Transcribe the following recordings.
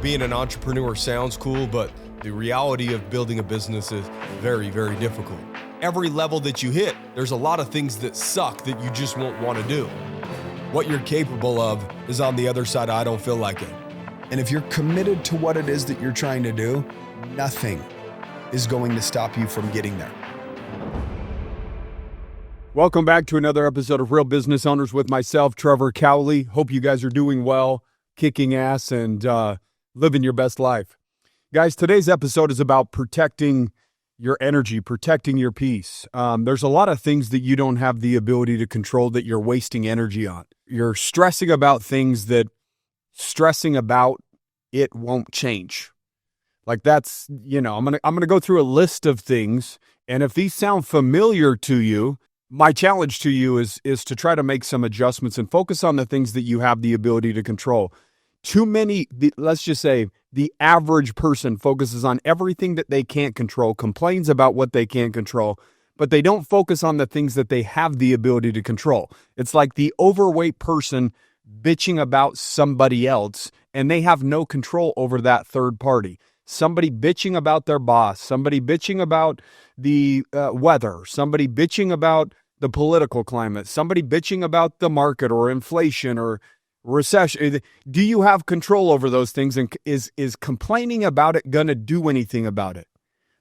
being an entrepreneur sounds cool, but the reality of building a business is very, very difficult. Every level that you hit, there's a lot of things that suck that you just won't want to do. What you're capable of is on the other side. I don't feel like it. And if you're committed to what it is that you're trying to do, nothing is going to stop you from getting there. Welcome back to another episode of Real Business Owners with myself, Trevor Cowley. Hope you guys are doing well, kicking ass, and living your best life. Guys, today's episode is about protecting your energy, protecting your peace. There's a lot of things that you don't have the ability to control that you're wasting energy on. You're stressing about things that stressing about it won't change. Like that's, I'm gonna go through a list of things, and if these sound familiar to you, my challenge to you is to try to make some adjustments and focus on the things that you have the ability to control. Too many, let's just say, the average person focuses on everything that they can't control, complains about what they can't control, but they don't focus on the things that they have the ability to control. It's like the overweight person bitching about somebody else, and they have no control over that third party. Somebody bitching about their boss, somebody bitching about the weather, somebody bitching about the political climate, somebody bitching about the market or inflation or recession. Do you have control over those things? And is complaining about it going to do anything about it?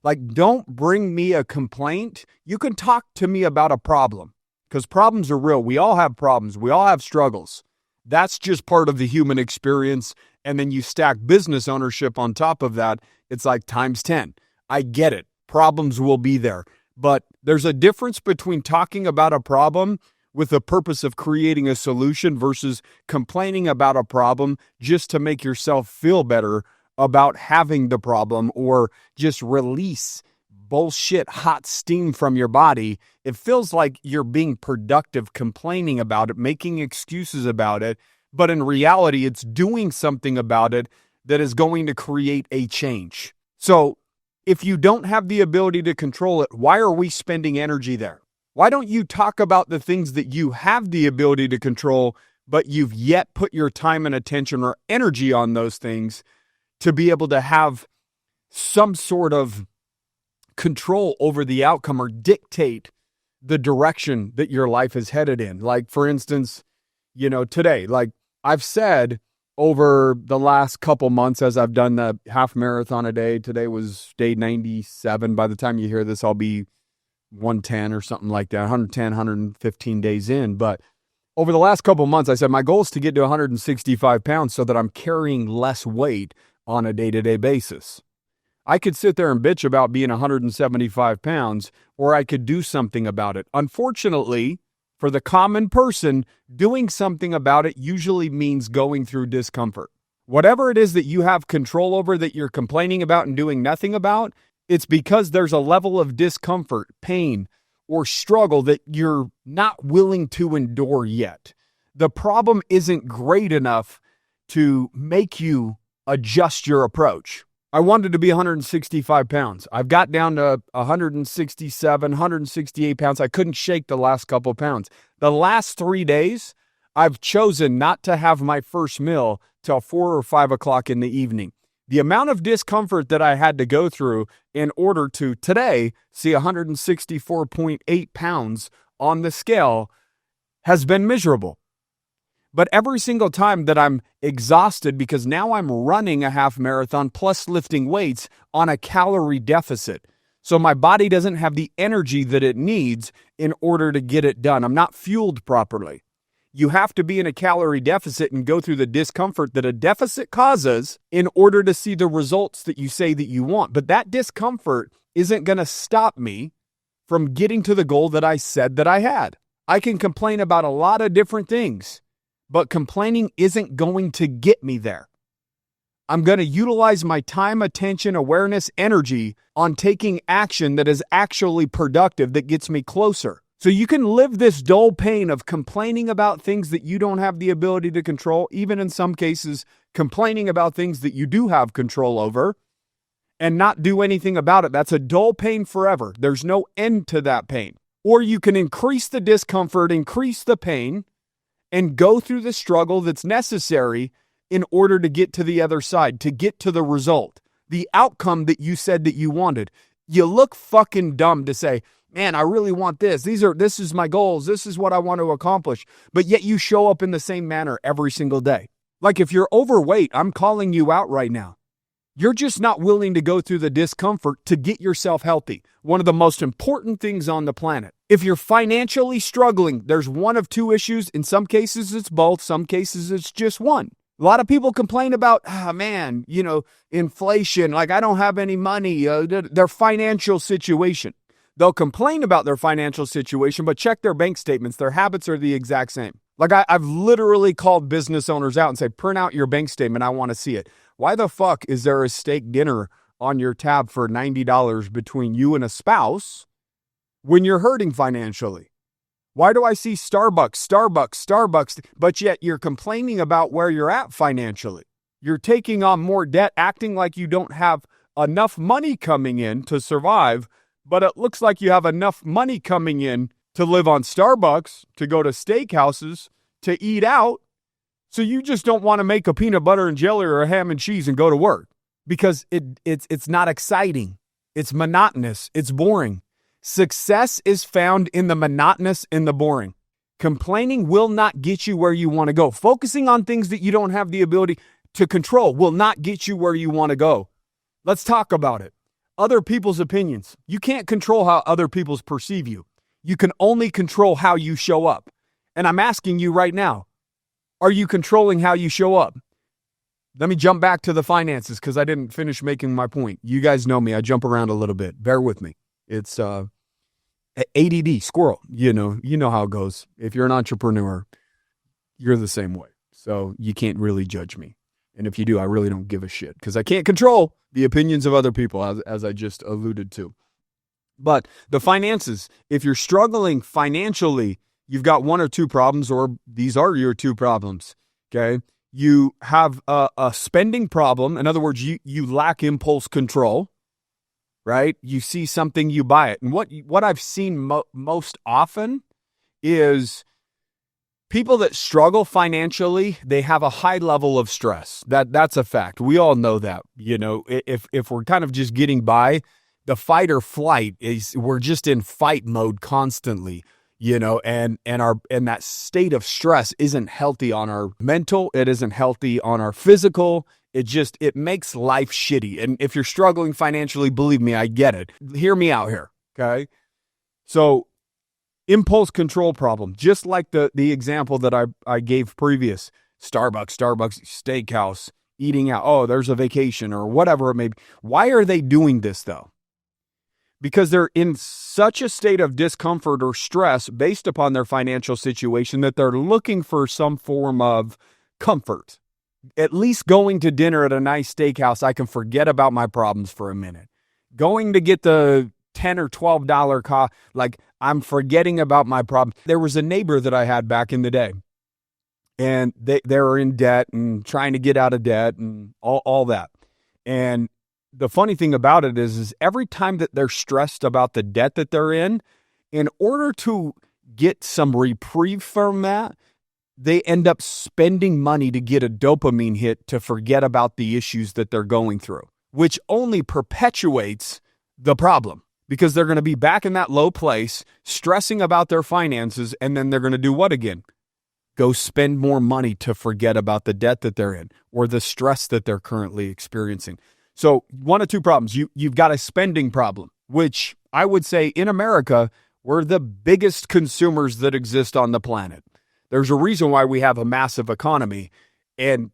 Like, don't bring me a complaint. You can talk to me about a problem, because problems are real. We all have problems. We all have struggles. That's just part of the human experience. And then you stack business ownership on top of that. It's like times 10. I get it. Problems will be there. But there's a difference between talking about a problem with the purpose of creating a solution versus complaining about a problem just to make yourself feel better about having the problem, or just release bullshit hot steam from your body. It feels like you're being productive complaining about it, making excuses about it, but in reality, it's doing something about it that is going to create a change. So if you don't have the ability to control it, why are we spending energy there? Why don't you talk about the things that you have the ability to control, but you've yet put your time and attention or energy on those things to be able to have some sort of control over the outcome or dictate the direction that your life is headed in? Like, for instance, today, like I've said over the last couple months, as I've done the half marathon a day, today was day 97. By the time you hear this, I'll be 110 or something like that, 110, 115 days in. But over the last couple months, I said my goal is to get to 165 pounds so that I'm carrying less weight on a day-to-day basis. I could sit there and bitch about being 175 pounds, or I could do something about it. Unfortunately, for the common person, doing something about it usually means going through discomfort. Whatever it is that you have control over that you're complaining about and doing nothing about, it's because there's a level of discomfort, pain, or struggle that you're not willing to endure yet. The problem isn't great enough to make you adjust your approach. I wanted to be 165 pounds. I've got down to 167, 168 pounds. I couldn't shake the last couple pounds. The last 3 days, I've chosen not to have my first meal till 4 or 5 o'clock in the evening. The amount of discomfort that I had to go through in order to today see 164.8 pounds on the scale has been miserable. But every single time that I'm exhausted, because now I'm running a half marathon plus lifting weights on a calorie deficit. So my body doesn't have the energy that it needs in order to get it done. I'm not fueled properly. You have to be in a calorie deficit and go through the discomfort that a deficit causes in order to see the results that you say that you want. But that discomfort isn't going to stop me from getting to the goal that I said that I had. I can complain about a lot of different things, but complaining isn't going to get me there. I'm going to utilize my time, attention, awareness, energy on taking action that is actually productive, that gets me closer. So you can live this dull pain of complaining about things that you don't have the ability to control, even in some cases, complaining about things that you do have control over, and not do anything about it. That's a dull pain forever. There's no end to that pain. Or you can increase the discomfort, increase the pain, and go through the struggle that's necessary in order to get to the other side, to get to the result, the outcome that you said that you wanted. You look fucking dumb to say, man, I really want this. This is my goals. This is what I want to accomplish. But yet you show up in the same manner every single day. Like if you're overweight, I'm calling you out right now. You're just not willing to go through the discomfort to get yourself healthy. One of the most important things on the planet. If you're financially struggling, there's one of two issues. In some cases, it's both. Some cases, it's just one. A lot of people complain about, inflation, like I don't have any money, their financial situation. They'll complain about their financial situation, but check their bank statements. Their habits are the exact same. Like I've literally called business owners out and said, print out your bank statement. I want to see it. Why the fuck is there a steak dinner on your tab for $90 between you and a spouse when you're hurting financially? Why do I see Starbucks, but yet you're complaining about where you're at financially? You're taking on more debt, acting like you don't have enough money coming in to survive, but it looks like you have enough money coming in to live on Starbucks, to go to steakhouses, to eat out. So you just don't want to make a peanut butter and jelly or a ham and cheese and go to work because it's not exciting. It's monotonous. It's boring. Success is found in the monotonous and the boring. Complaining will not get you where you want to go. Focusing on things that you don't have the ability to control will not get you where you want to go. Let's talk about it. Other people's opinions. You can't control how other people perceive you. You can only control how you show up. And I'm asking you right now, are you controlling how you show up? Let me jump back to the finances because I didn't finish making my point. You guys know me. I jump around a little bit. Bear with me. It's ADD, squirrel. You know how it goes. If you're an entrepreneur, you're the same way. So you can't really judge me. And if you do, I really don't give a shit because I can't control the opinions of other people, as I just alluded to. But the finances, if you're struggling financially, you've got one or two problems, or these are your two problems, okay? You have a spending problem. In other words, you lack impulse control, right? You see something, you buy it. And what I've seen most often is people that struggle financially, they have a high level of stress. That's a fact. We all know that. If we're kind of just getting by, the fight or flight we're just in fight mode constantly. And that state of stress isn't healthy on our mental. It isn't healthy on our physical. It makes life shitty. And if you're struggling financially, believe me, I get it. Hear me out here. Okay. So impulse control problem, just like the example that I gave previous, Starbucks, steakhouse, eating out. Oh, there's a vacation or whatever it may be. Why are they doing this though? Because they're in such a state of discomfort or stress based upon their financial situation that they're looking for some form of comfort. At least going to dinner at a nice steakhouse, I can forget about my problems for a minute. Going to get the $10 or $12 like I'm forgetting about my problem. There was a neighbor that I had back in the day, and they were in debt and trying to get out of debt and all that. And the funny thing about it is every time that they're stressed about the debt that they're in order to get some reprieve from that, they end up spending money to get a dopamine hit to forget about the issues that they're going through, which only perpetuates the problem because they're going to be back in that low place, stressing about their finances, and then they're going to do what again? Go spend more money to forget about the debt that they're in or the stress that they're currently experiencing. So one of two problems. You've got a spending problem, which I would say in America, we're the biggest consumers that exist on the planet. There's a reason why we have a massive economy, and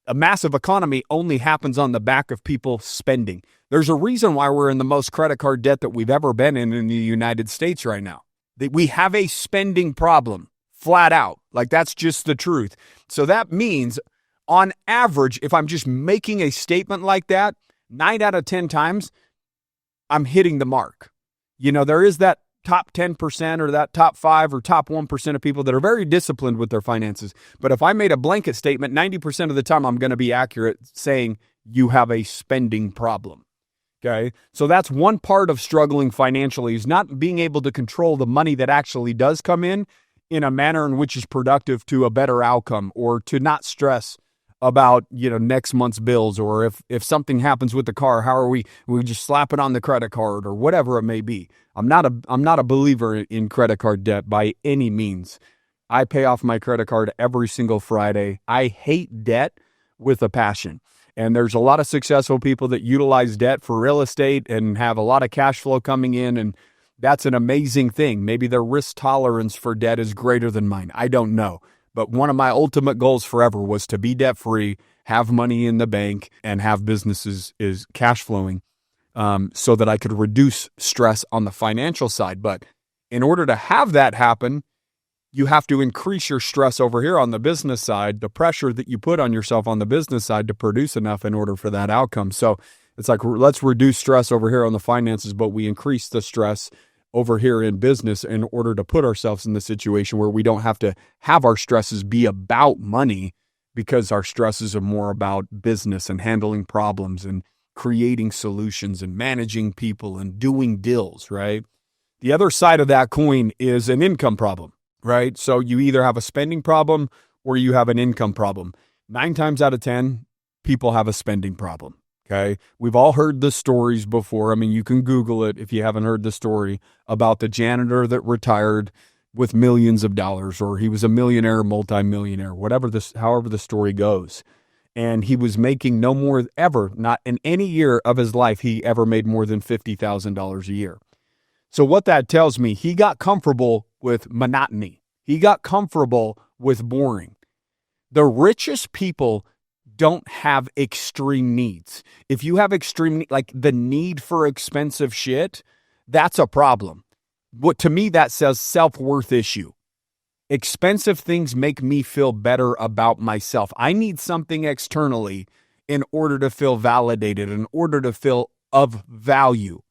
a massive economy only happens on the back of people spending. There's a reason why we're in the most credit card debt that we've ever been in the United States right now. We have a spending problem, flat out. Like that's just the truth. So that means on average, if I'm just making a statement like that, 9 out of 10 times, I'm hitting the mark. There is that top 10% or that top 5 or top 1% of people that are very disciplined with their finances. But if I made a blanket statement, 90% of the time I'm going to be accurate saying you have a spending problem. Okay. So that's one part of struggling financially is not being able to control the money that actually does come in a manner in which is productive to a better outcome or to not stress about, next month's bills, or if something happens with the car, how are we just slap it on the credit card or whatever it may be. I'm not a believer in credit card debt by any means. I pay off my credit card every single Friday. I hate debt with a passion. And there's a lot of successful people that utilize debt for real estate and have a lot of cash flow coming in, and that's an amazing thing. Maybe their risk tolerance for debt is greater than mine. I don't know. But one of my ultimate goals forever was to be debt-free, have money in the bank, and have businesses is cash flowing, so that I could reduce stress on the financial side. But in order to have that happen, you have to increase your stress over here on the business side, the pressure that you put on yourself on the business side to produce enough in order for that outcome. So it's like, let's reduce stress over here on the finances, but we increase the stress over here in business in order to put ourselves in the situation where we don't have to have our stresses be about money, because our stresses are more about business and handling problems and creating solutions and managing people and doing deals, right? The other side of that coin is an income problem. Right? So you either have a spending problem or you have an income problem. 9 times out of 10, people have a spending problem. Okay. We've all heard the stories before. I mean, you can Google it if you haven't heard the story about the janitor that retired with millions of dollars, or he was a millionaire, multimillionaire, however the story goes. And he was making no more ever, not in any year of his life, he ever made more than $50,000 a year. So what that tells me, he got comfortable with monotony. He got comfortable with boring. The richest people don't have extreme needs. If you have like the need for expensive shit, that's a problem. To me, that says self-worth issue. Expensive things make me feel better about myself. I need something externally in order to feel validated, in order to feel of value.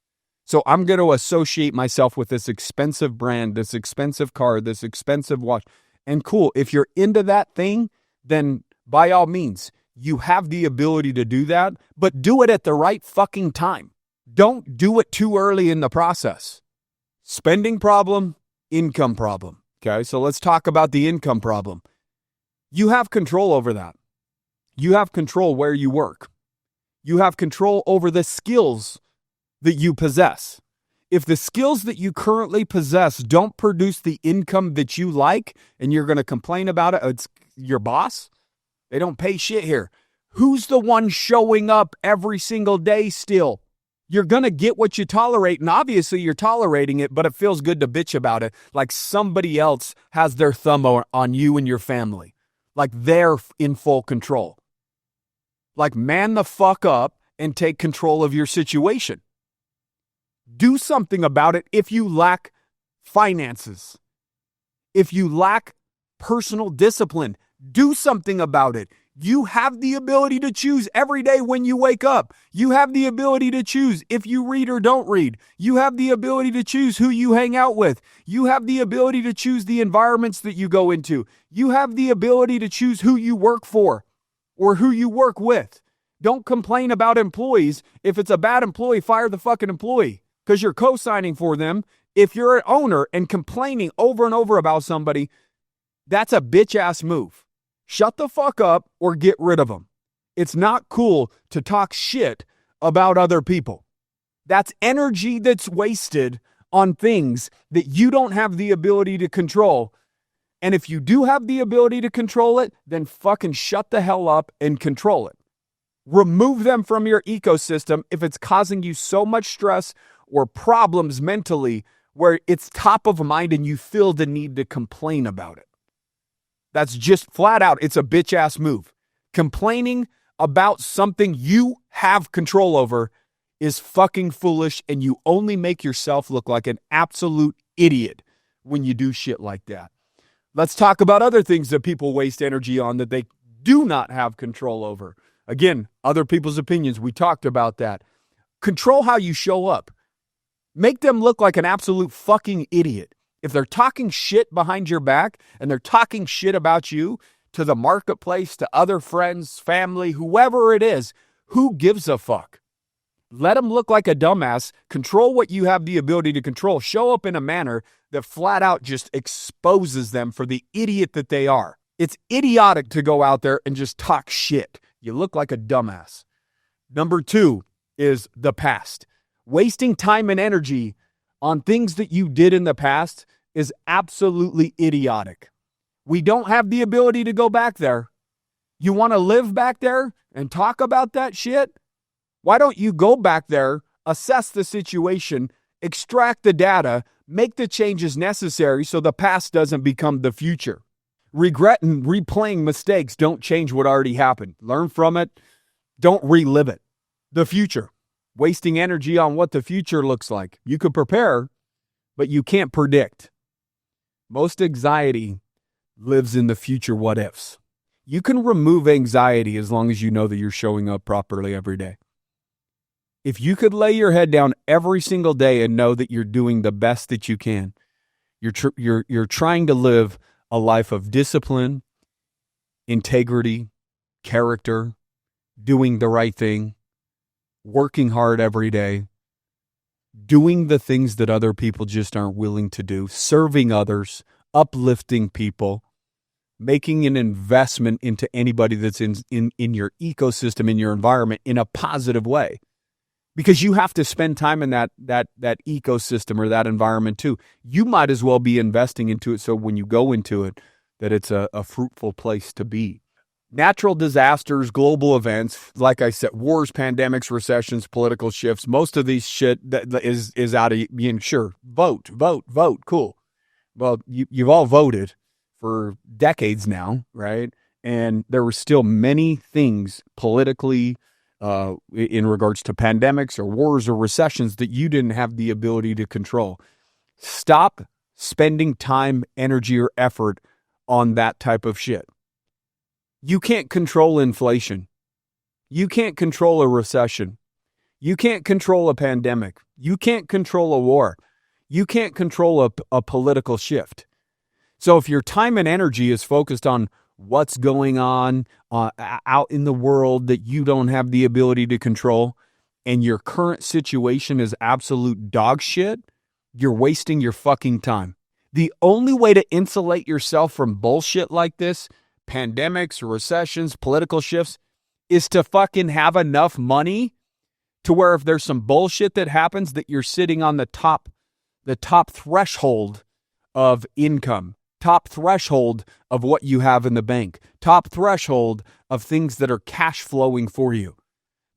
So I'm going to associate myself with this expensive brand, this expensive car, this expensive watch. And cool, if you're into that thing, then by all means, you have the ability to do that, but do it at the right fucking time. Don't do it too early in the process. Spending problem, income problem. Okay, so let's talk about the income problem. You have control over that. You have control where you work. You have control over the skills that you possess. If the skills that you currently possess don't produce the income that you like, and you're going to complain about it, it's your boss. They don't pay shit here. Who's the one showing up every single day still? You're going to get what you tolerate, and obviously you're tolerating it, but it feels good to bitch about it like somebody else has their thumb on you and your family. Like they're in full control. Like, man the fuck up and take control of your situation. Do something about it if you lack finances. If you lack personal discipline, do something about it. You have the ability to choose every day when you wake up. You have the ability to choose if you read or don't read. You have the ability to choose who you hang out with. You have the ability to choose the environments that you go into. You have the ability to choose who you work for or who you work with. Don't complain about employees. If it's a bad employee, fire the fucking employee, because you're co-signing for them. If you're an owner and complaining over and over about somebody, that's a bitch-ass move. Shut the fuck up or get rid of them. It's not cool to talk shit about other people. That's energy that's wasted on things that you don't have the ability to control. And if you do have the ability to control it, then fucking shut the hell up and control it. Remove them from your ecosystem if it's causing you so much stress or problems mentally where it's top of mind and you feel the need to complain about it. That's just flat out, it's a bitch ass move. Complaining about something you have control over is fucking foolish, and you only make yourself look like an absolute idiot when you do shit like that. Let's talk about other things that people waste energy on that they do not have control over. Again, other people's opinions, we talked about that. Control how you show up. Make them look like an absolute fucking idiot. If they're talking shit behind your back and they're talking shit about you to the marketplace, to other friends, family, whoever it is, who gives a fuck? Let them look like a dumbass. Control what you have the ability to control. Show up in a manner that flat out just exposes them for the idiot that they are. It's idiotic to go out there and just talk shit. You look like a dumbass. Number 2 is the past. Wasting time and energy on things that you did in the past is absolutely idiotic. We don't have the ability to go back there. You want to live back there and talk about that shit? Why don't you go back there, assess the situation, extract the data, make the changes necessary so the past doesn't become the future? Regret and replaying mistakes don't change what already happened. Learn from it. Don't relive it. The future. Wasting energy on what the future looks like. You could prepare, but you can't predict. Most anxiety lives in the future what ifs. You can remove anxiety as long as you know that you're showing up properly every day. If you could lay your head down every single day and know that you're doing the best that you can, you're trying to live a life of discipline, integrity, character, doing the right thing, working hard every day, doing the things that other people just aren't willing to do, serving others, uplifting people, making an investment into anybody that's in your ecosystem, in your environment in a positive way. Because you have to spend time in that ecosystem or that environment too. You might as well be investing into it so when you go into it, that it's a fruitful place to be. Natural disasters, global events, like I said, wars, pandemics, recessions, political shifts, most of these shit that is out of being sure. Vote, cool. Well, you've all voted for decades now, right? And there were still many things politically, in regards to pandemics or wars or recessions that you didn't have the ability to control. Stop spending time, energy, or effort on that type of shit. You can't control inflation. You can't control a recession. You can't control a pandemic. You can't control a war. You can't control a political shift. So if your time and energy is focused on what's going on out in the world that you don't have the ability to control, and your current situation is absolute dog shit, you're wasting your fucking time. The only way to insulate yourself from bullshit like this, pandemics, recessions, political shifts, is to fucking have enough money to where if there's some bullshit that happens, that you're sitting on the top threshold of income. Top threshold of what you have in the bank. Top threshold of things that are cash flowing for you.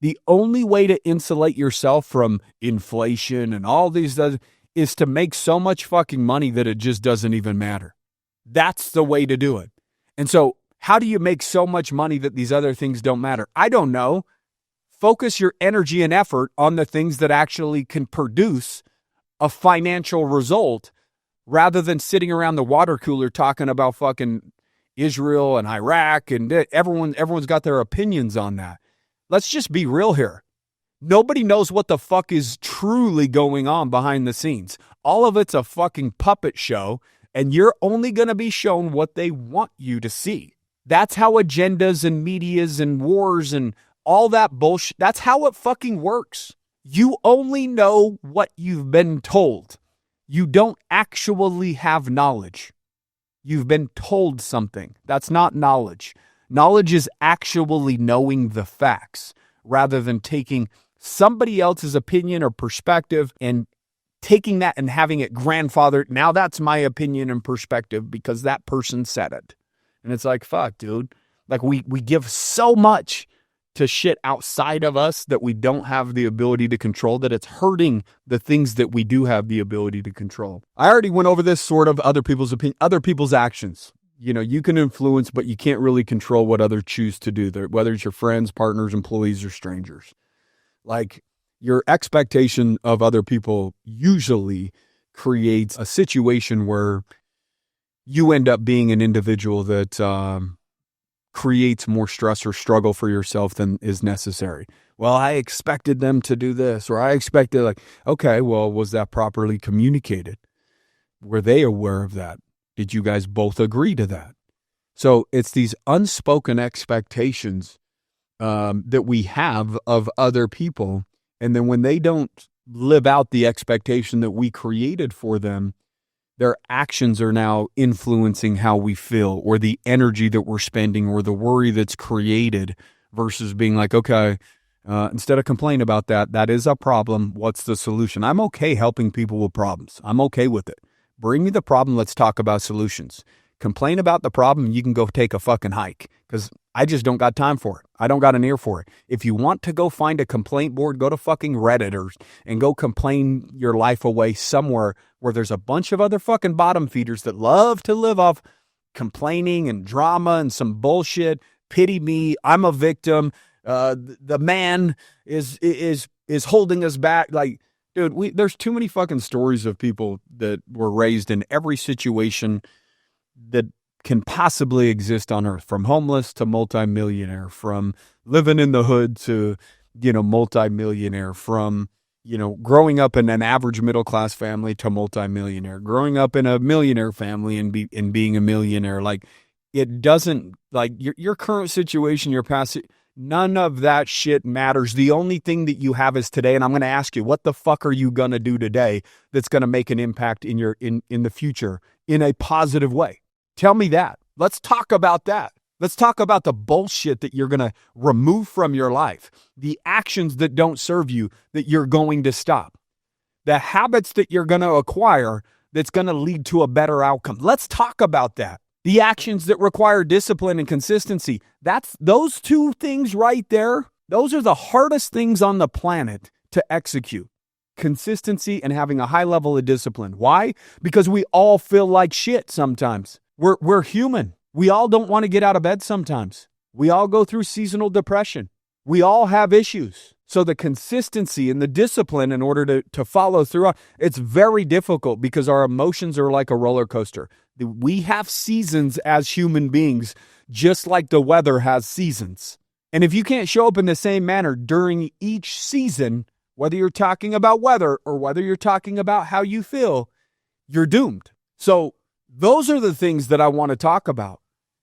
The only way to insulate yourself from inflation and all these is to make so much fucking money that it just doesn't even matter. That's the way to do it. And so how do you make so much money that these other things don't matter? I don't know. Focus your energy and effort on the things that actually can produce a financial result, rather than sitting around the water cooler talking about fucking Israel and Iraq and everyone's got their opinions on that. Let's just be real here. Nobody knows what the fuck is truly going on behind the scenes. All of it's a fucking puppet show, and you're only going to be shown what they want you to see. That's how agendas and medias and wars and all that bullshit, that's how it fucking works. You only know what you've been told. You don't actually have knowledge. You've been told something. That's not knowledge. Knowledge is actually knowing the facts rather than taking somebody else's opinion or perspective and taking that and having it grandfathered. Now that's my opinion and perspective because that person said it. And it's like, fuck, dude. Like we give so much to shit outside of us that we don't have the ability to control, that it's hurting the things that we do have the ability to control. I already went over this sort of other people's opinion, other people's actions. You know, you can influence, but you can't really control what others choose to do, whether it's your friends, partners, employees, or strangers. Like your expectation of other people usually creates a situation where you end up being an individual that, creates more stress or struggle for yourself than is necessary. Well, I expected them to do this, or I expected okay, well, was that properly communicated? Were they aware of that? Did you guys both agree to that? So it's these unspoken expectations that we have of other people. And then when they don't live out the expectation that we created for them, Their actions are now influencing how we feel, or the energy that we're spending, or the worry that's created, versus being like, okay, instead of complaining about that, that is a problem. What's the solution? I'm okay helping people with problems. I'm okay with it. Bring me the problem. Let's talk about solutions. Complain about the problem, you can go take a fucking hike, because I just don't got time for it. I don't got an ear for it. If you want to go find a complaint board, go to fucking Reddit and go complain your life away somewhere where there's a bunch of other fucking bottom feeders that love to live off complaining and drama and some bullshit. Pity me. I'm a victim. The man is holding us back. Like, dude, there's too many fucking stories of people that were raised in every situation that can possibly exist on earth, from homeless to multimillionaire, from living in the hood to, multimillionaire, from, growing up in an average middle-class family to multimillionaire, growing up in a millionaire family and being a millionaire. Like, it doesn't, like, your current situation, your past, none of that shit matters. The only thing that you have is today. And I'm going to ask you, what the fuck are you going to do today that's going to make an impact in the future in a positive way? Tell me that. Let's talk about that. Let's talk about the bullshit that you're going to remove from your life, the actions that don't serve you that you're going to stop, the habits that you're going to acquire that's going to lead to a better outcome. Let's talk about that. The actions that require discipline and consistency. That's those two things right there. Those are the hardest things on the planet to execute. Consistency and having a high level of discipline. Why? Because we all feel like shit sometimes. We're human. We all don't want to get out of bed sometimes. We all go through seasonal depression. We all have issues. So the consistency and the discipline in order to follow through, it's very difficult because our emotions are like a roller coaster. We have seasons as human beings, just like the weather has seasons. And if you can't show up in the same manner during each season, whether you're talking about weather or whether you're talking about how you feel, you're doomed. So those are the things that I want to talk about.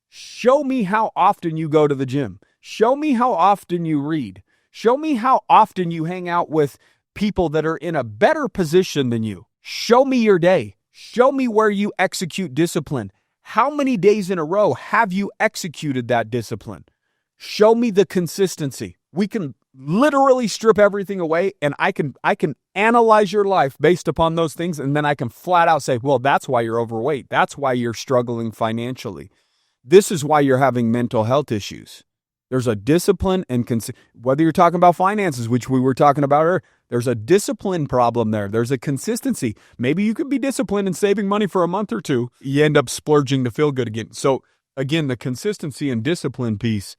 Show me how often you go to the gym. Show me how often you read. Show me how often you hang out with people that are in a better position than you. Show me your day. Show me where you execute discipline. How many days in a row have you executed that discipline? Show me the consistency. We can literally strip everything away, and I can analyze your life based upon those things, and then I can flat out say, well, that's why you're overweight. That's why you're struggling financially. This is why you're having mental health issues. There's a discipline and whether you're talking about finances, which we were talking about earlier, there's a discipline problem there. There's a consistency. Maybe you could be disciplined in saving money for a month or two. You end up splurging to feel good again. So again, the consistency and discipline piece,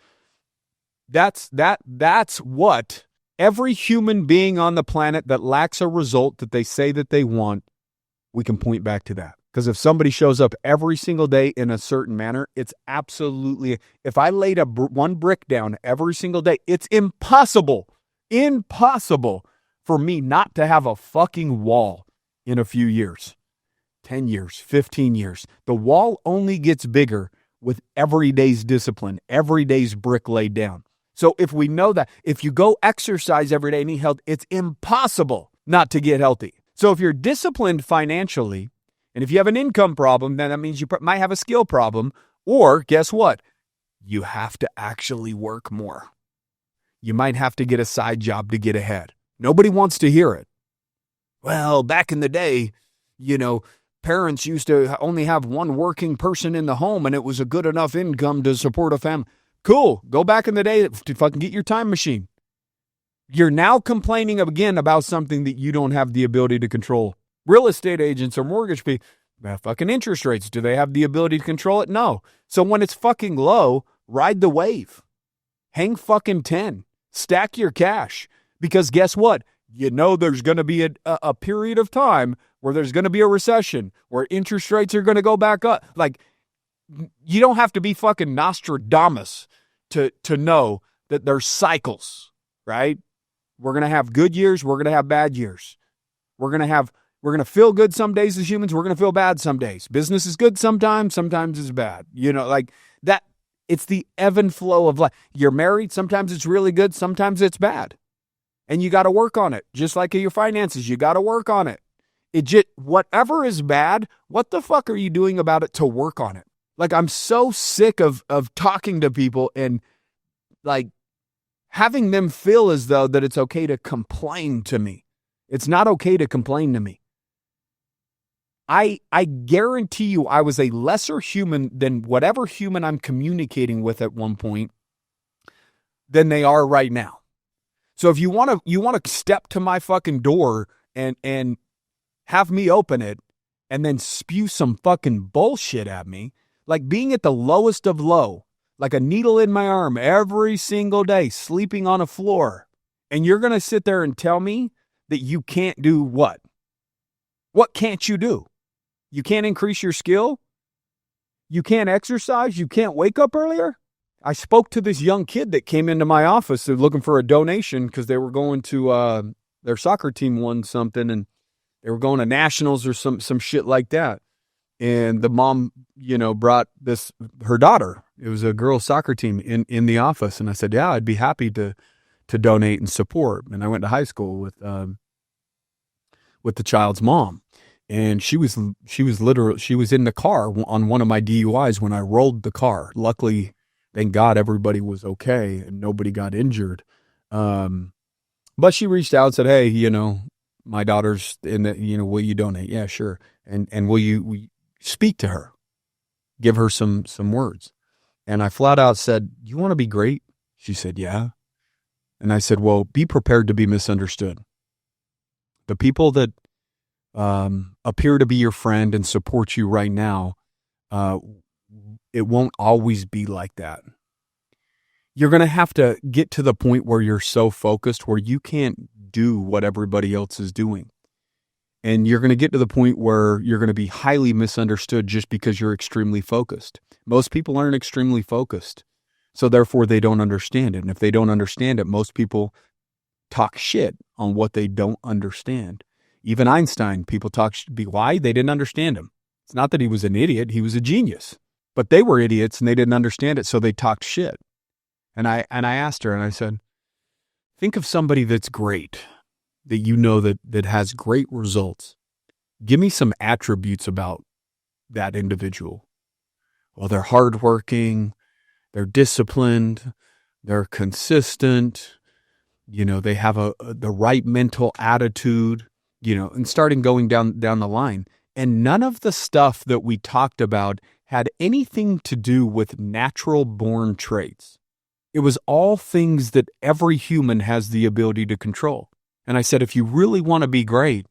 that's what every human being on the planet that lacks a result that they say that they want, we can point back to that. Because if somebody shows up every single day in a certain manner, it's absolutely, if I laid one brick down every single day, it's impossible for me not to have a fucking wall in a few years, 10 years, 15 years. The wall only gets bigger with every day's discipline, every day's brick laid down. So if we know that, if you go exercise every day and eat healthy, it's impossible not to get healthy. So if you're disciplined financially, and if you have an income problem, then that means you might have a skill problem. Or guess what? You have to actually work more. You might have to get a side job to get ahead. Nobody wants to hear it. Well, back in the day, parents used to only have one working person in the home and it was a good enough income to support a family. Cool. Go back in the day to fucking get your time machine. You're now complaining again about something that you don't have the ability to control. Real estate agents or mortgage people, fucking interest rates, do they have the ability to control it? No. So when it's fucking low, ride the wave. Hang fucking 10. Stack your cash. Because guess what? There's going to be a period of time where there's going to be a recession, where interest rates are going to go back up. Like, you don't have to be fucking Nostradamus to know that there's cycles, right? We're going to have good years. We're going to have bad years. We're going to feel good some days as humans. We're going to feel bad some days. Business is good sometimes it's bad. Like that. It's the ebb and flow of life. You're married. Sometimes it's really good. Sometimes it's bad. And you got to work on it. Just like your finances, you got to work on it. whatever is bad, what the fuck are you doing about it to work on it? Like, I'm so sick of talking to people and like having them feel as though that it's okay to complain to me. It's not okay to complain to me. I guarantee you I was a lesser human than whatever human I'm communicating with at one point than they are right now. So if you want to step to my fucking door and have me open it and then spew some fucking bullshit at me, like being at the lowest of low, like a needle in my arm every single day, sleeping on a floor, and you're going to sit there and tell me that you can't do what? What can't you do? You can't increase your skill? You can't exercise? You can't wake up earlier? I spoke to this young kid that came into my office looking for a donation because they were going to their soccer team won something and they were going to nationals or some shit like that. And the mom, brought her daughter. It was a girls' soccer team in the office. And I said, yeah, I'd be happy to donate and support. And I went to high school with the child's mom. And she was in the car on one of my DUIs when I rolled the car. Luckily, thank God everybody was okay and nobody got injured. But she reached out and said, hey, my daughter's in the, will you donate? Yeah, sure. And will you speak to her? Give her some words. And I flat out said, you want to be great? She said, yeah. And I said, well, be prepared to be misunderstood. The people that appear to be your friend and support you right now, it won't always be like that. You're going to have to get to the point where you're so focused where you can't do what everybody else is doing. And you're going to get to the point where you're going to be highly misunderstood just because you're extremely focused. Most people aren't extremely focused, so therefore they don't understand it. And if they don't understand it, most people talk shit on what they don't understand. Even Einstein, people talk why? They didn't understand him. It's not that he was an idiot, he was a genius. But they were idiots and they didn't understand it, so they talked shit. And I asked her and I said, think of somebody that's great, that that has great results. Give me some attributes about that individual. Well, they're hardworking, they're disciplined, they're consistent, they have the right mental attitude, and starting going down the line. And none of the stuff that we talked about had anything to do with natural born traits. It was all things that every human has the ability to control. And I said, if you really want to be great,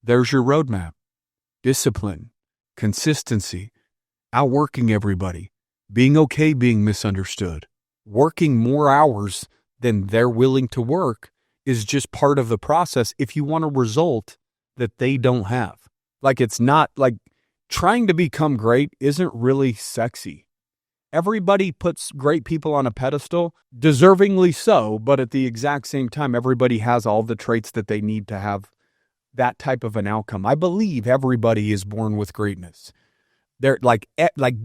there's your roadmap. Discipline, consistency, outworking everybody, being okay being misunderstood, working more hours than they're willing to work is just part of the process if you want a result that they don't have. Like, it's not like trying to become great isn't really sexy. Everybody puts great people on a pedestal, deservingly so, but at the exact same time, everybody has all the traits that they need to have that type of an outcome. I believe everybody is born with greatness. They're like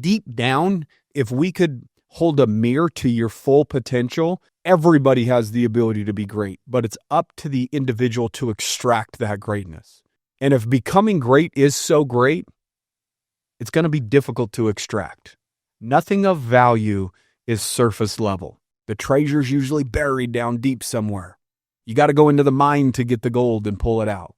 deep down, if we could hold a mirror to your full potential, everybody has the ability to be great, but it's up to the individual to extract that greatness. And if becoming great is so great, it's going to be difficult to extract. Nothing of value is surface level. The treasure's usually buried down deep somewhere. You got to go into the mine to get the gold and pull it out.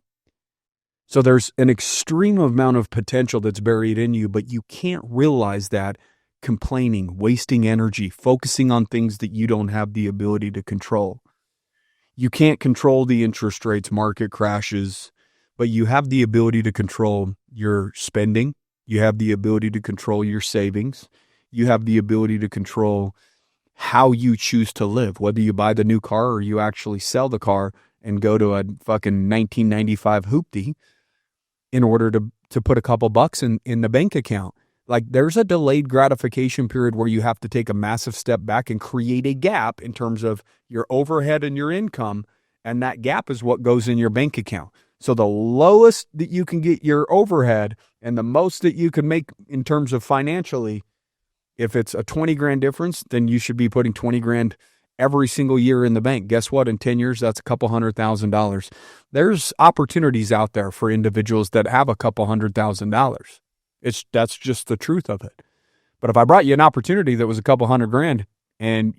So there's an extreme amount of potential that's buried in you, but you can't realize that complaining, wasting energy, focusing on things that you don't have the ability to control. You can't control the interest rates, market crashes, but you have the ability to control your spending. You have the ability to control your savings. You have the ability to control how you choose to live, whether you buy the new car or you actually sell the car and go to a fucking 1995 hoopty in order to put a couple bucks in the bank account. Like, there's a delayed gratification period where you have to take a massive step back and create a gap in terms of your overhead and your income. And that gap is what goes in your bank account. So the lowest that you can get your overhead and the most that you can make in terms of financially, if it's a 20 grand difference, then you should be putting 20 grand every single year in the bank. Guess what? In 10 years, that's a couple $100,000. There's opportunities out there for individuals that have a couple $100,000. That's just the truth of it. But if I brought you an opportunity that was a couple $100,000 and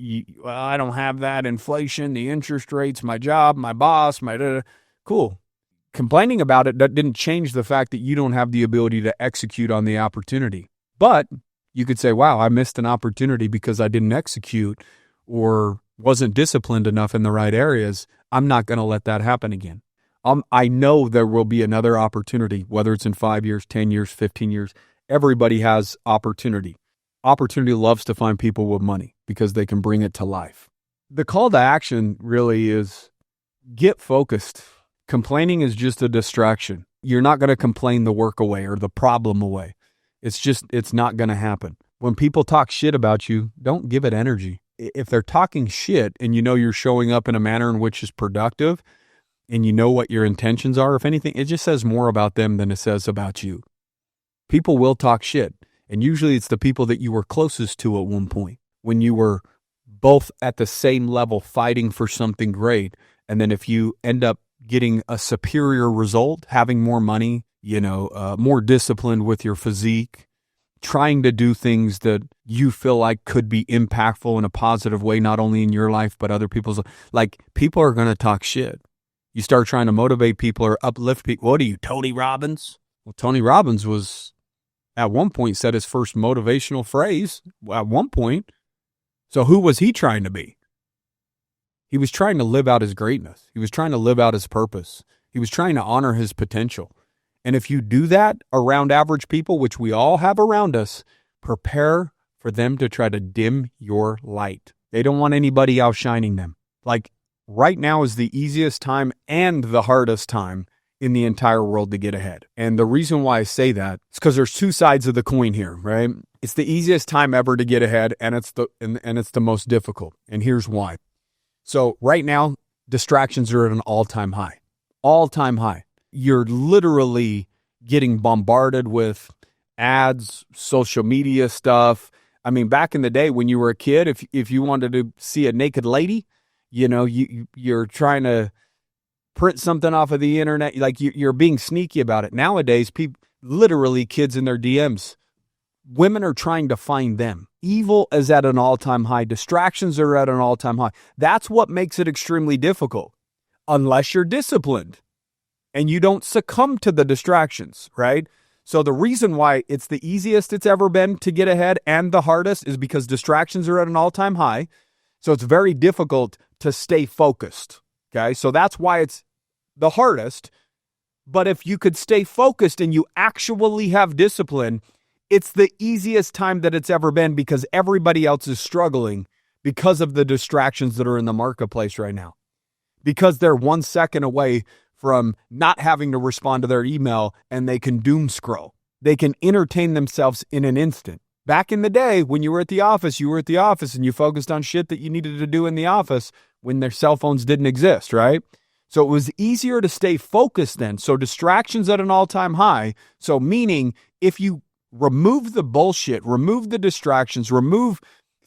I don't have that, inflation, the interest rates, my job, my boss, cool. Complaining about it, that didn't change the fact that you don't have the ability to execute on the opportunity. But you could say, wow, I missed an opportunity because I didn't execute or wasn't disciplined enough in the right areas. I'm not going to let that happen again. I know there will be another opportunity, whether it's in 5 years, 10 years, 15 years. Everybody has opportunity. Opportunity loves to find people with money because they can bring it to life. The call to action really is get focused. Complaining is just a distraction. You're not going to complain the work away or the problem away. It's not going to happen. When people talk shit about you, don't give it energy. If they're talking shit and you know you're showing up in a manner in which is productive and you know what your intentions are, if anything, it just says more about them than it says about you. People will talk shit. And usually it's the people that you were closest to at one point when you were both at the same level fighting for something great. And then if you end up getting a superior result, having more money, more disciplined with your physique, trying to do things that you feel like could be impactful in a positive way, not only in your life, but other people's. Like, people are going to talk shit. You start trying to motivate people or uplift people. What are you, Tony Robbins? Well, Tony Robbins was, at one point, said his first motivational phrase at one point. So who was he trying to be? He was trying to live out his greatness. He was trying to live out his purpose. He was trying to honor his potential. And if you do that around average people, which we all have around us, prepare for them to try to dim your light. They don't want anybody outshining them. Like, right now is the easiest time and the hardest time in the entire world to get ahead. And the reason why I say that is because there's two sides of the coin here, right? It's the easiest time ever to get ahead, and it's the most difficult. And here's why. So right now, distractions are at an all-time high. All-time high. You're literally getting bombarded with ads, social media stuff. I mean, back in the day when you were a kid, if you wanted to see a naked lady, you're trying to print something off of the internet, like you're being sneaky about it. Nowadays, literally kids in their DMs, women are trying to find them. Evil is at an all-time high. Distractions are at an all-time high. That's what makes it extremely difficult, unless you're disciplined and you don't succumb to the distractions, right? So the reason why it's the easiest it's ever been to get ahead and the hardest is because distractions are at an all-time high. So it's very difficult to stay focused, okay? So that's why it's the hardest. But if you could stay focused and you actually have discipline, it's the easiest time that it's ever been because everybody else is struggling because of the distractions that are in the marketplace right now. Because they're 1 second away from not having to respond to their email and they can doom scroll. They can entertain themselves in an instant. Back in the day when you were at the office and you focused on shit that you needed to do in the office when their cell phones didn't exist, right? So it was easier to stay focused then. So distractions at an all-time high. So meaning if you remove the bullshit, remove the distractions, remove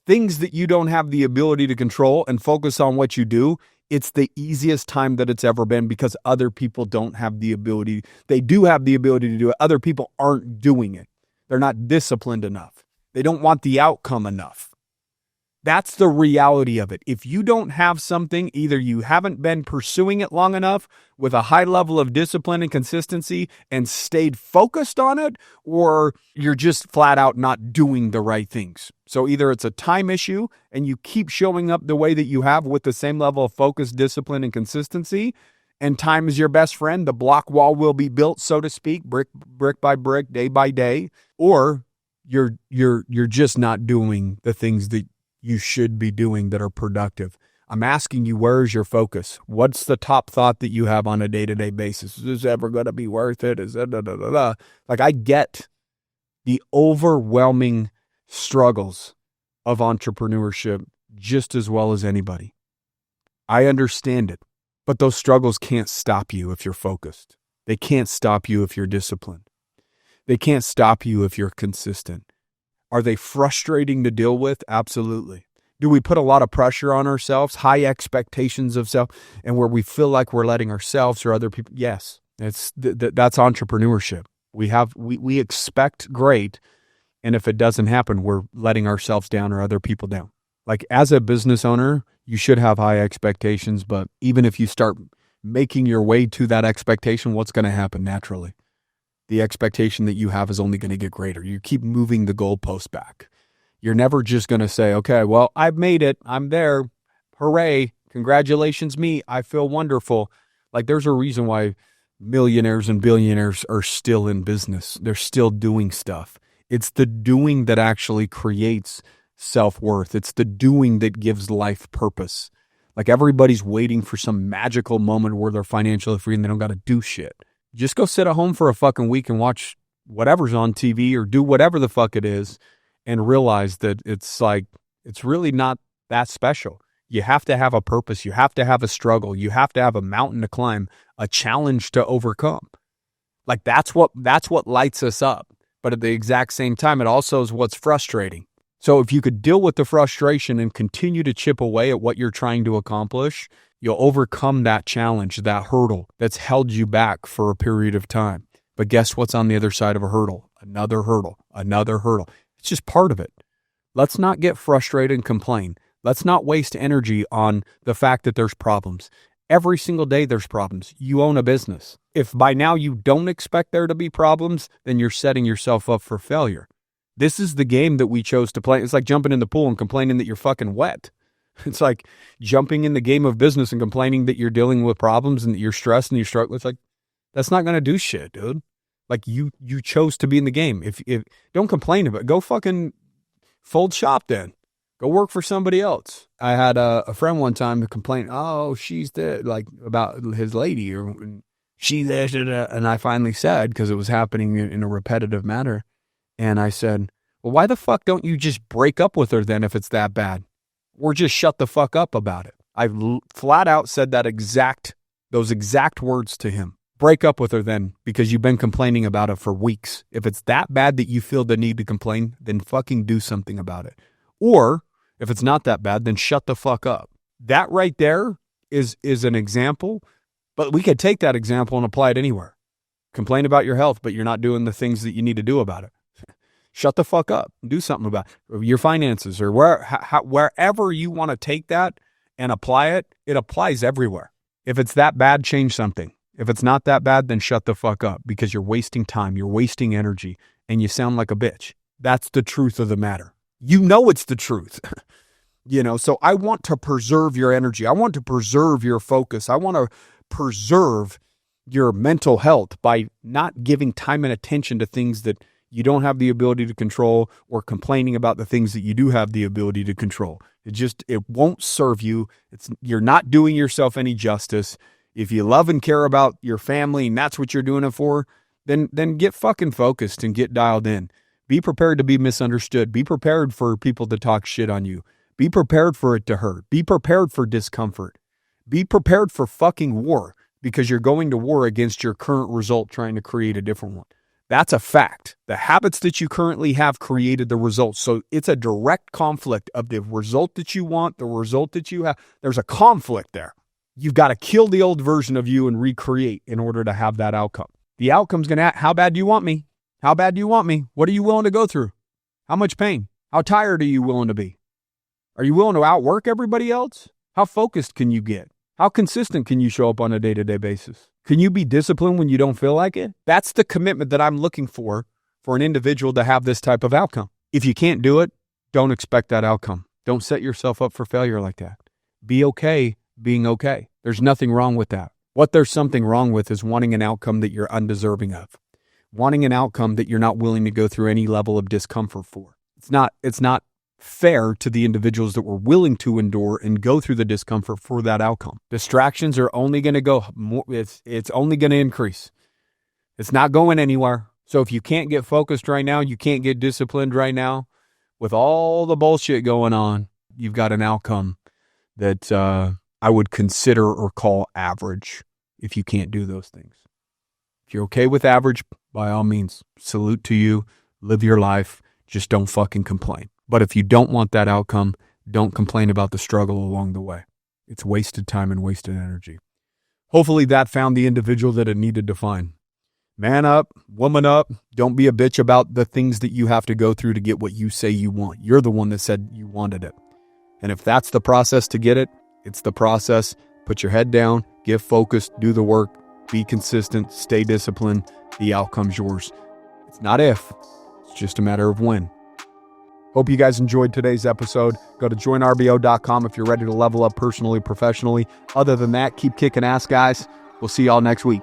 things that you don't have the ability to control and focus on what you do, it's the easiest time that it's ever been because other people don't have the ability. They do have the ability to do it. Other people aren't doing it. They're not disciplined enough. They don't want the outcome enough. That's the reality of it. If you don't have something, either you haven't been pursuing it long enough with a high level of discipline and consistency and stayed focused on it, or you're just flat out not doing the right things. So either it's a time issue and you keep showing up the way that you have with the same level of focus, discipline, and consistency, and time is your best friend. The block wall will be built, so to speak, brick by brick, day by day, or you're just not doing the things that you should be doing that are productive. I'm asking you, where's your focus? What's the top thought that you have on a day-to-day basis? Is this ever going to be worth it? Is it Like, I get the overwhelming struggles of entrepreneurship just as well as anybody. I understand it, but those struggles can't stop you if you're focused. They can't stop you if you're disciplined. They can't stop you if you're consistent. Are they frustrating to deal with? Absolutely. Do we put a lot of pressure on ourselves, high expectations of self, and where we feel like we're letting ourselves or other people? Yes, that's entrepreneurship. We expect great, and if it doesn't happen, we're letting ourselves down or other people down. Like as a business owner, you should have high expectations, but even if you start making your way to that expectation, what's going to happen naturally? The expectation that you have is only going to get greater. You keep moving the goalpost back. You're never just going to say, okay, well, I've made it. I'm there. Hooray. Congratulations, me. I feel wonderful. Like there's a reason why millionaires and billionaires are still in business. They're still doing stuff. It's the doing that actually creates self-worth. It's the doing that gives life purpose. Like everybody's waiting for some magical moment where they're financially free and they don't got to do shit. Just go sit at home for a fucking week and watch whatever's on TV or do whatever the fuck it is and realize that it's really not that special. You have to have a purpose. You have to have a struggle. You have to have a mountain to climb, a challenge to overcome. Like that's what lights us up. But at the exact same time, it also is what's frustrating. So if you could deal with the frustration and continue to chip away at what you're trying to accomplish, you'll overcome that challenge, that hurdle that's held you back for a period of time. But guess what's on the other side of a hurdle? Another hurdle, another hurdle. It's just part of it. Let's not get frustrated and complain. Let's not waste energy on the fact that there's problems. Every single day there's problems. You own a business. If by now you don't expect there to be problems, then you're setting yourself up for failure. This is the game that we chose to play. It's like jumping in the pool and complaining that you're fucking wet. It's like jumping in the game of business and complaining that you're dealing with problems and that you're stressed and you're struggling. It's like, that's not going to do shit, dude. Like you chose to be in the game. If don't complain about it. Go fucking fold shop then. Go work for somebody else. I had a friend one time who complained, oh, she's there, like about his lady or she there. And I finally said, because it was happening in a repetitive manner. And I said, well, why the fuck don't you just break up with her then if it's that bad? Or just shut the fuck up about it. I flat out said those exact words to him. Break up with her then because you've been complaining about it for weeks. If it's that bad that you feel the need to complain, then fucking do something about it. Or if it's not that bad, then shut the fuck up. That right there is an example, but we could take that example and apply it anywhere. Complain about your health, but you're not doing the things that you need to do about it. Shut the fuck up. Do something about it. Your finances or wherever you want to take that and apply it, it applies everywhere. If it's that bad, change something. If it's not that bad, then shut the fuck up because you're wasting time, you're wasting energy, and you sound like a bitch. That's the truth of the matter. You know it's the truth. So I want to preserve your energy. I want to preserve your focus. I want to preserve your mental health by not giving time and attention to things that you don't have the ability to control or complaining about the things that you do have the ability to control. It won't serve you. You're not doing yourself any justice. If you love and care about your family and that's what you're doing it for, then get fucking focused and get dialed in. Be prepared to be misunderstood. Be prepared for people to talk shit on you. Be prepared for it to hurt. Be prepared for discomfort. Be prepared for fucking war because you're going to war against your current result trying to create a different one. That's a fact. The habits that you currently have created the results. So it's a direct conflict of the result that you want, the result that you have. There's a conflict there. You've got to kill the old version of you and recreate in order to have that outcome. The outcome's going to, how bad do you want me? How bad do you want me? What are you willing to go through? How much pain? How tired are you willing to be? Are you willing to outwork everybody else? How focused can you get? How consistent can you show up on a day-to-day basis? Can you be disciplined when you don't feel like it? That's the commitment that I'm looking for an individual to have this type of outcome. If you can't do it, don't expect that outcome. Don't set yourself up for failure like that. Be okay being okay. There's nothing wrong with that. What there's something wrong with is wanting an outcome that you're undeserving of. Wanting an outcome that you're not willing to go through any level of discomfort for. It's not fair to the individuals that were willing to endure and go through the discomfort for that outcome. Distractions are only going to go more, it's only going to increase. It's not going anywhere. So if you can't get focused right now, you can't get disciplined right now, with all the bullshit going on, you've got an outcome that I would consider or call average if you can't do those things. If you're okay with average, by all means, salute to you, live your life, just don't fucking complain. But if you don't want that outcome, Don't complain about the struggle along the way. It's wasted time and wasted energy. Hopefully that found the individual that it needed to find. Man up, woman up. Don't be a bitch about the things that you have to go through to get what you say you want. You're the one that said you wanted it. And if that's the process to get it, it's the process. Put your head down, get focused, do the work, be consistent, stay disciplined. The outcome's yours. It's not if, it's just a matter of when. Hope you guys enjoyed today's episode. Go to joinrbo.com if you're ready to level up personally, professionally. Other than that, keep kicking ass, guys. We'll see y'all next week.